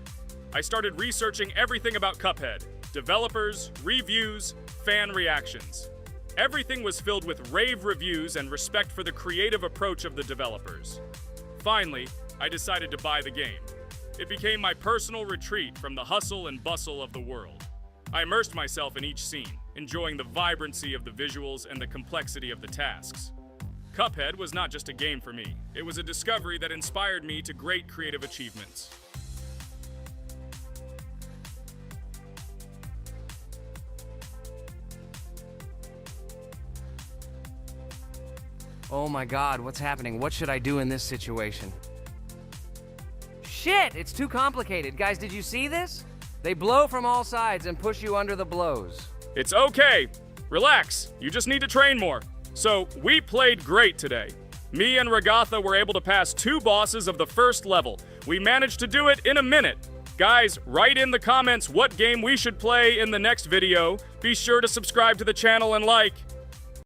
I started researching everything about Cuphead, developers, reviews, fan reactions. Everything was filled with rave reviews and respect for the creative approach of the developers. Finally, I decided to buy the game. It became my personal retreat from the hustle and bustle of the world. I immersed myself in each scene, enjoying the vibrancy of the visuals and the complexity of the tasks. Cuphead was not just a game for me. It was a discovery that inspired me to great creative achievements. Oh my god, what's happening? What should I do in this situation? Shit, it's too complicated. Guys, did you see this? They blow from all sides and push you under the blows. It's okay. Relax. You just need to train more. So, we played great today. Me and Ragatha were able to pass 2 bosses of the first level. We managed to do it in a minute. Guys, write in the comments what game we should play in the next video. Be sure to subscribe to the channel and like.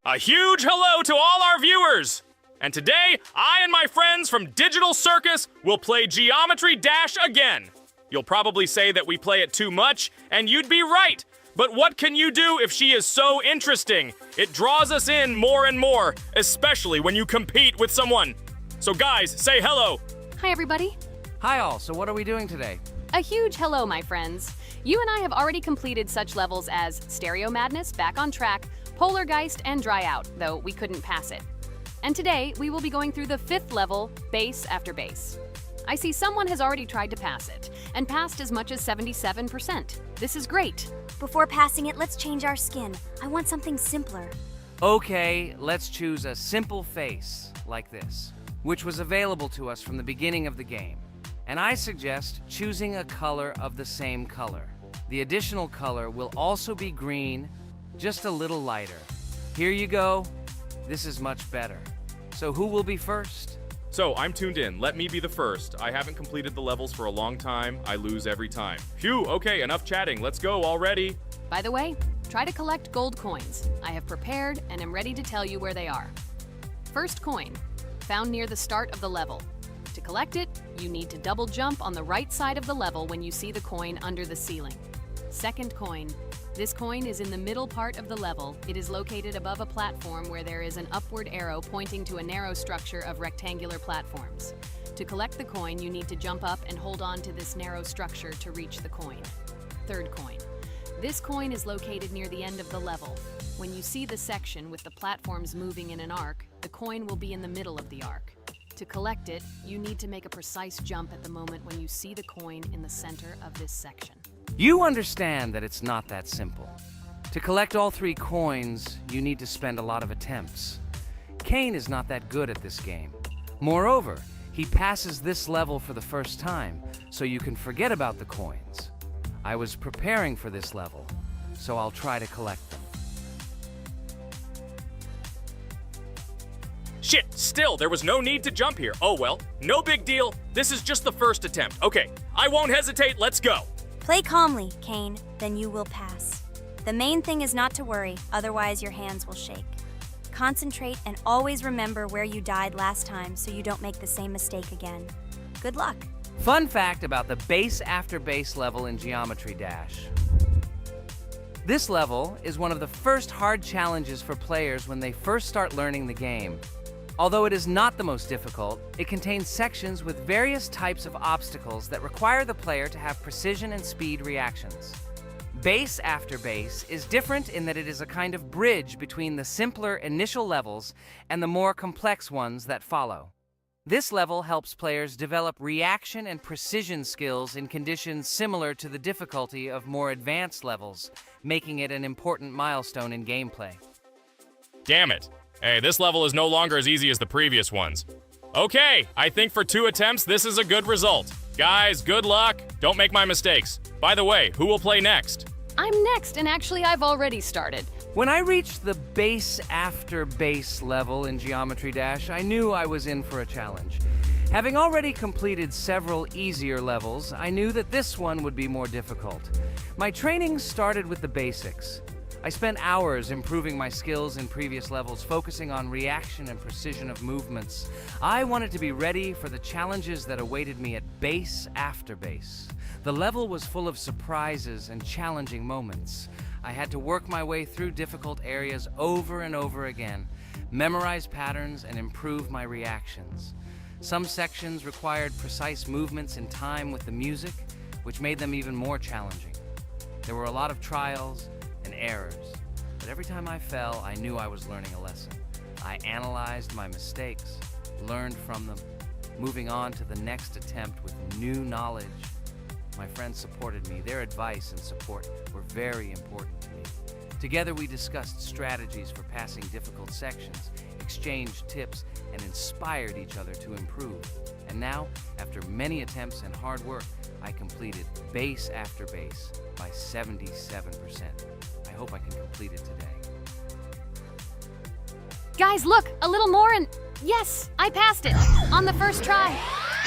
A huge hello to all our viewers! And today, I and my friends from Digital Circus will play Geometry Dash again. You'll probably say that we play it too much, and you'd be right. But what can you do if she is so interesting? It draws us in more and more, especially when you compete with someone. So guys, say hello. Hi, everybody. Hi all, so what are we doing today? A huge hello, my friends. You and I have already completed such levels as Stereo Madness, Back on Track, Polargeist, and Dry Out, though we couldn't pass it. And today, we will be going through the 5th level, Base After Base. I see someone has already tried to pass it, and passed as much as 77%. This is great. Before passing it, let's change our skin. I want something simpler. Okay, let's choose a simple face, like this, which was available to us from the beginning of the game. And I suggest choosing a color of the same color. The additional color will also be green, just a little lighter. Here you go. This is much better. So who will be first? So, I'm tuned in. Let me be the first. I haven't completed the levels for a long time. I lose every time. Phew, okay, enough chatting. Let's go already. By the way, try to collect gold coins. I have prepared and am ready to tell you where they are. First coin, found near the start of the level. To collect it, you need to double jump on the right side of the level when you see the coin under the ceiling. Second coin. This coin is in the middle part of the level. It is located above a platform where there is an upward arrow pointing to a narrow structure of rectangular platforms. To collect the coin, you need to jump up and hold on to this narrow structure to reach the coin. Third coin. This coin is located near the end of the level. When you see the section with the platforms moving in an arc, the coin will be in the middle of the arc. To collect it, you need to make a precise jump at the moment when you see the coin in the center of this section. You understand that it's not that simple. To collect all 3 coins, you need to spend a lot of attempts. Cain is not that good at this game. Moreover, he passes this level for the first time, so you can forget about the coins. I was preparing for this level, so I'll try to collect them. Shit, still, there was no need to jump here. Oh well, no big deal. This is just the first attempt. Okay, I won't hesitate, let's go. Play calmly, Cain, then you will pass. The main thing is not to worry, otherwise your hands will shake. Concentrate and always remember where you died last time so you don't make the same mistake again. Good luck. Fun fact about the Base After Base level in Geometry Dash. This level is one of the first hard challenges for players when they first start learning the game. Although it is not the most difficult, it contains sections with various types of obstacles that require the player to have precision and speed reactions. Base After Base is different in that it is a kind of bridge between the simpler initial levels and the more complex ones that follow. This level helps players develop reaction and precision skills in conditions similar to the difficulty of more advanced levels, making it an important milestone in gameplay. Damn it. Hey, this level is no longer as easy as the previous ones. Okay, I think for 2 attempts, this is a good result. Guys, good luck. Don't make my mistakes. By the way, who will play next? I'm next, and actually I've already started. When I reached the base after base level in Geometry Dash, I knew I was in for a challenge. Having already completed several easier levels, I knew that this one would be more difficult. My training started with the basics. I spent hours improving my skills in previous levels, focusing on reaction and precision of movements. I wanted to be ready for the challenges that awaited me at base after base. The level was full of surprises and challenging moments. I had to work my way through difficult areas over and over again, memorize patterns, and improve my reactions. Some sections required precise movements in time with the music, which made them even more challenging. There were a lot of trials and errors, but every time I fell, I knew I was learning a lesson. I analyzed my mistakes, learned from them, moving on to the next attempt with new knowledge. My friends supported me. Their advice and support were very important to me. Together we discussed strategies for passing difficult sections, exchanged tips, and inspired each other to improve. And now, after many attempts and hard work, I completed base after base by 77%. I hope I can complete it today. Guys, look, a little more and yes, I passed it on the first try.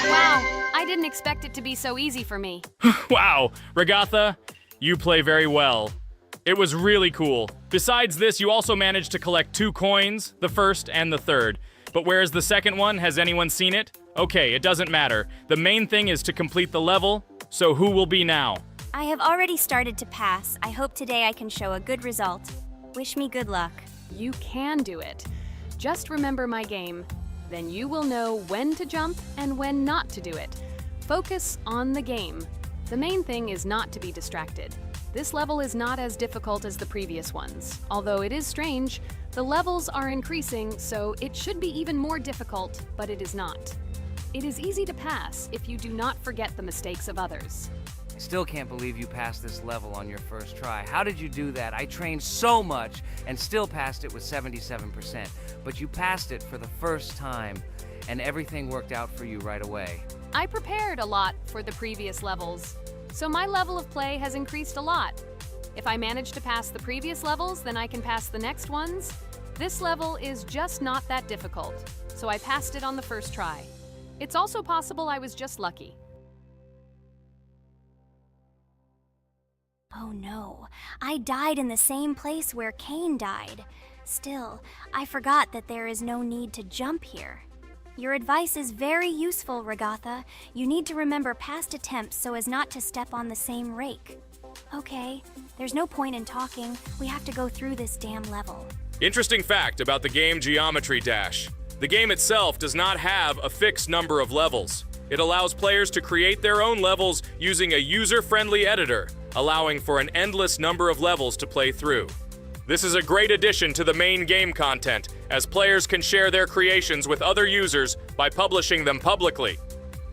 Wow, I didn't expect it to be so easy for me. Wow, Regatha, you play very well. It was really cool. Besides this, you also managed to collect 2 coins, the first and the third. But where's the second one? Has anyone seen it? Okay, it doesn't matter. The main thing is to complete the level, so who will be now? I have already started to pass. I hope today I can show a good result. Wish me good luck. You can do it. Just remember my game. Then you will know when to jump and when not to do it. Focus on the game. The main thing is not to be distracted. This level is not as difficult as the previous ones. Although it is strange, the levels are increasing, so it should be even more difficult, but it is not. It is easy to pass if you do not forget the mistakes of others. I still can't believe you passed this level on your first try. How did you do that? I trained so much and still passed it with 77%. But you passed it for the first time, and everything worked out for you right away. I prepared a lot for the previous levels, so my level of play has increased a lot. If I manage to pass the previous levels, then I can pass the next ones. This level is just not that difficult, so I passed it on the first try. It's also possible I was just lucky. Oh no, I died in the same place where Cain died. Still, I forgot that there is no need to jump here. Your advice is very useful, Regatha. You need to remember past attempts so as not to step on the same rake. Okay, there's no point in talking. We have to go through this damn level. Interesting fact about the game Geometry Dash. The game itself does not have a fixed number of levels. It allows players to create their own levels using a user-friendly editor, allowing for an endless number of levels to play through. This is a great addition to the main game content, as players can share their creations with other users by publishing them publicly.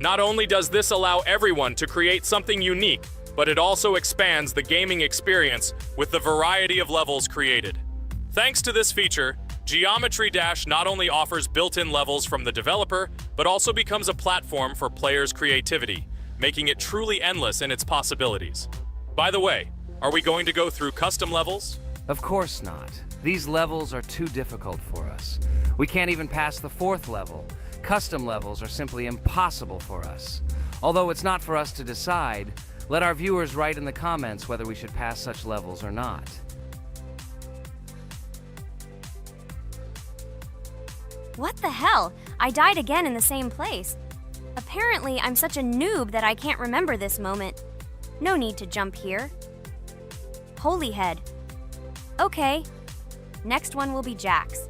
Not only does this allow everyone to create something unique, but it also expands the gaming experience with the variety of levels created. Thanks to this feature, Geometry Dash not only offers built-in levels from the developer, but also becomes a platform for players' creativity, making it truly endless in its possibilities. By the way, are we going to go through custom levels? Of course not. These levels are too difficult for us. We can't even pass the 4th level. Custom levels are simply impossible for us. Although it's not for us to decide, let our viewers write in the comments whether we should pass such levels or not. What the hell? I died again in the same place. Apparently, I'm such a noob that I can't remember this moment. No need to jump here. Holy head. Okay. Next one will be Jax.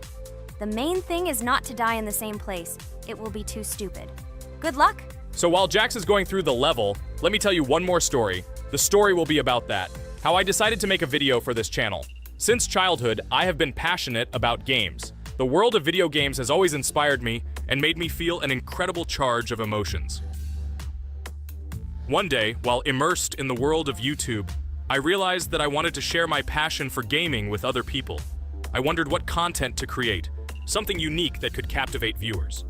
The main thing is not to die in the same place. It will be too stupid. Good luck. So while Jax is going through the level, let me tell you one more story. The story will be about that. How I decided to make a video for this channel. Since childhood, I have been passionate about games. The world of video games has always inspired me and made me feel an incredible charge of emotions. One day, while immersed in the world of YouTube, I realized that I wanted to share my passion for gaming with other people. I wondered what content to create, something unique that could captivate viewers.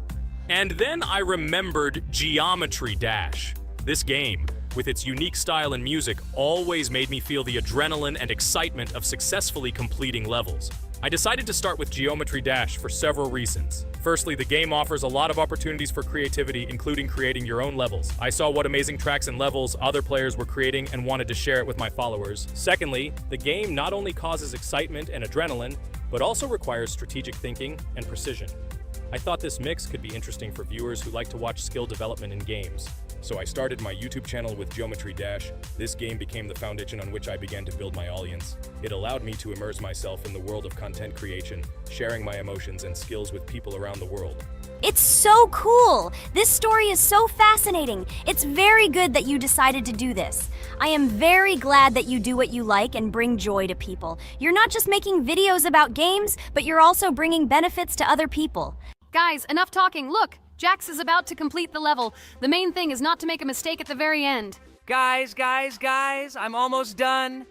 And then I remembered Geometry Dash. This game, with its unique style and music, always made me feel the adrenaline and excitement of successfully completing levels. I decided to start with Geometry Dash for several reasons. Firstly, the game offers a lot of opportunities for creativity, including creating your own levels. I saw what amazing tracks and levels other players were creating and wanted to share it with my followers. Secondly, the game not only causes excitement and adrenaline, but also requires strategic thinking and precision. I thought this mix could be interesting for viewers who like to watch skill development in games. So I started my YouTube channel with Geometry Dash. This game became the foundation on which I began to build my audience. It allowed me to immerse myself in the world of content creation, sharing my emotions and skills with people around the world. It's so cool! This story is so fascinating. It's very good that you decided to do this. I am very glad that you do what you like and bring joy to people. You're not just making videos about games, but you're also bringing benefits to other people. Guys, enough talking. Look, Jax is about to complete the level. The main thing is not to make a mistake at the very end. Guys, I'm almost done.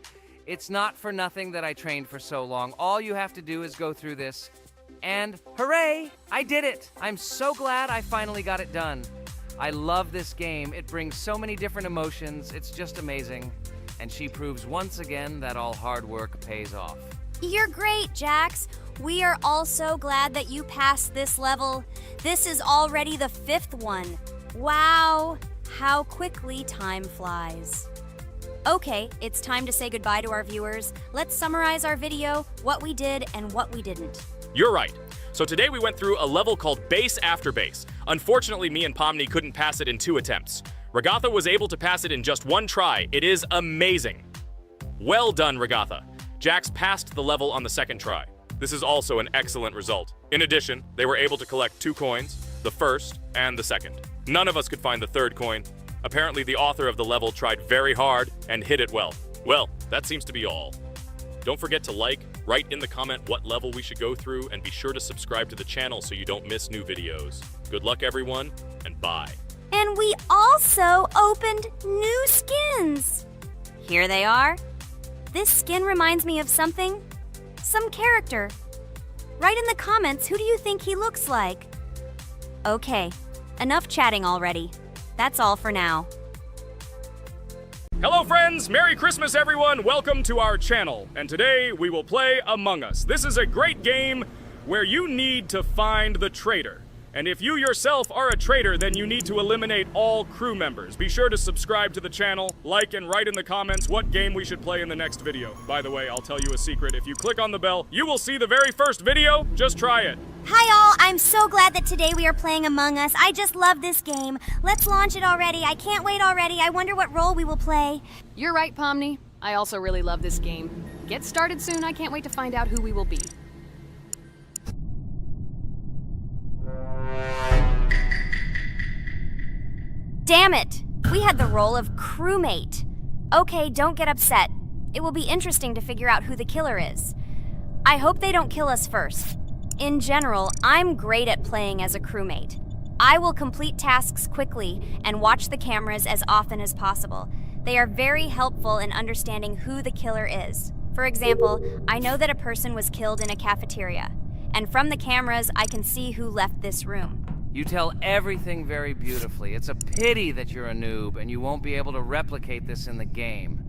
It's not for nothing that I trained for so long. All you have to do is go through this. And hooray, I did it. I'm so glad I finally got it done. I love this game. It brings so many different emotions. It's just amazing. And she proves once again that all hard work pays off. You're great, Jax. We are also glad that you passed this level. This is already the 5th one. Wow, how quickly time flies. Okay, it's time to say goodbye to our viewers. Let's summarize our video, what we did and what we didn't. You're right. So today we went through a level called Base After Base. Unfortunately, me and Pomni couldn't pass it in 2 attempts. Ragatha was able to pass it in just 1 try. It is amazing. Well done, Ragatha. Jax passed the level on the 2nd try. This is also an excellent result. In addition, they were able to collect 2 coins, the 1st and the 2nd. None of us could find the 3rd coin. Apparently, the author of the level tried very hard and hit it well. Well, that seems to be all. Don't forget to like, write in the comment what level we should go through, and be sure to subscribe to the channel so you don't miss new videos. Good luck, everyone, and bye. And we also opened new skins. Here they are. This skin reminds me of something. Some character. Write in the comments, who do you think he looks like? Okay, enough chatting already. That's all for now. Hello friends, Merry Christmas everyone, welcome to our channel. And today we will play Among Us. This is a great game where you need to find the traitor. And if you yourself are a traitor, then you need to eliminate all crew members. Be sure to subscribe to the channel, like and write in the comments what game we should play in the next video. By the way, I'll tell you a secret. If you click on the bell, you will see the very first video. Just try it. Hi all, I'm so glad that today we are playing Among Us. I just love this game. Let's launch it already. I can't wait already. I wonder what role we will play. You're right, Pomni. I also really love this game. Get started soon. I can't wait to find out who we will be. Damn it! We had the role of crewmate. Okay, don't get upset. It will be interesting to figure out who the killer is. I hope they don't kill us first. In general, I'm great at playing as a crewmate. I will complete tasks quickly and watch the cameras as often as possible. They are very helpful in understanding who the killer is. For example, I know that a person was killed in a cafeteria, and from the cameras, I can see who left this room. You tell everything very beautifully. It's a pity that you're a noob and you won't be able to replicate this in the game.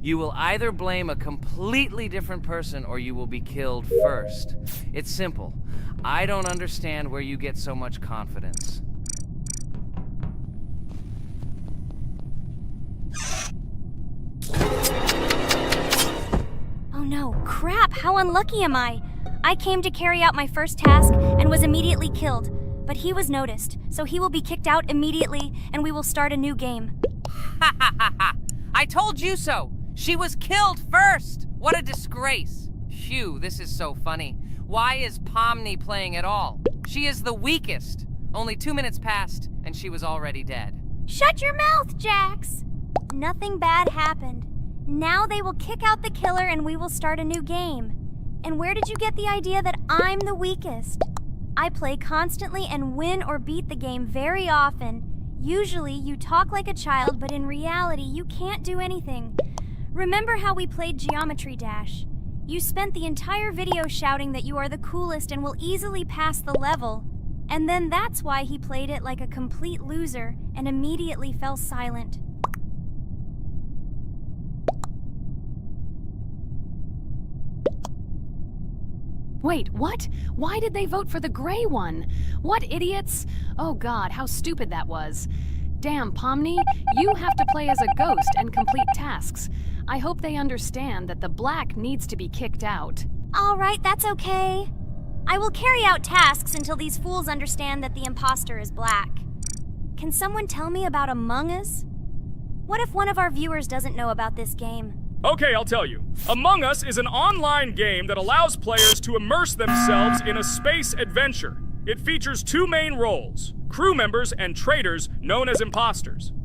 You will either blame a completely different person or you will be killed first. It's simple. I don't understand where you get so much confidence. Oh no, crap, how unlucky am I? I came to carry out my first task and was immediately killed. But he was noticed, so he will be kicked out immediately, and we will start a new game. Ha ha ha ha! I told you so! She was killed first! What a disgrace! Phew, this is so funny. Why is Pomni playing at all? She is the weakest. Only 2 minutes passed, and she was already dead. Shut your mouth, Jax! Nothing bad happened. Now they will kick out the killer and we will start a new game. And where did you get the idea that I'm the weakest? I play constantly and win or beat the game very often. Usually, you talk like a child, but in reality, you can't do anything. Remember how we played Geometry Dash? You spent the entire video shouting that you are the coolest and will easily pass the level. And then that's why he played it like a complete loser and immediately fell silent. Wait, what? Why did they vote for the gray one? What idiots? Oh God, how stupid that was. Damn, Pomni, you have to play as a ghost and complete tasks. I hope they understand that the black needs to be kicked out. All right, that's okay. I will carry out tasks until these fools understand that the imposter is black. Can someone tell me about Among Us? What if one of our viewers doesn't know about this game? Okay, I'll tell you. Among Us is an online game that allows players to immerse themselves in a space adventure. It features two main roles, crew members and traitors known as imposters.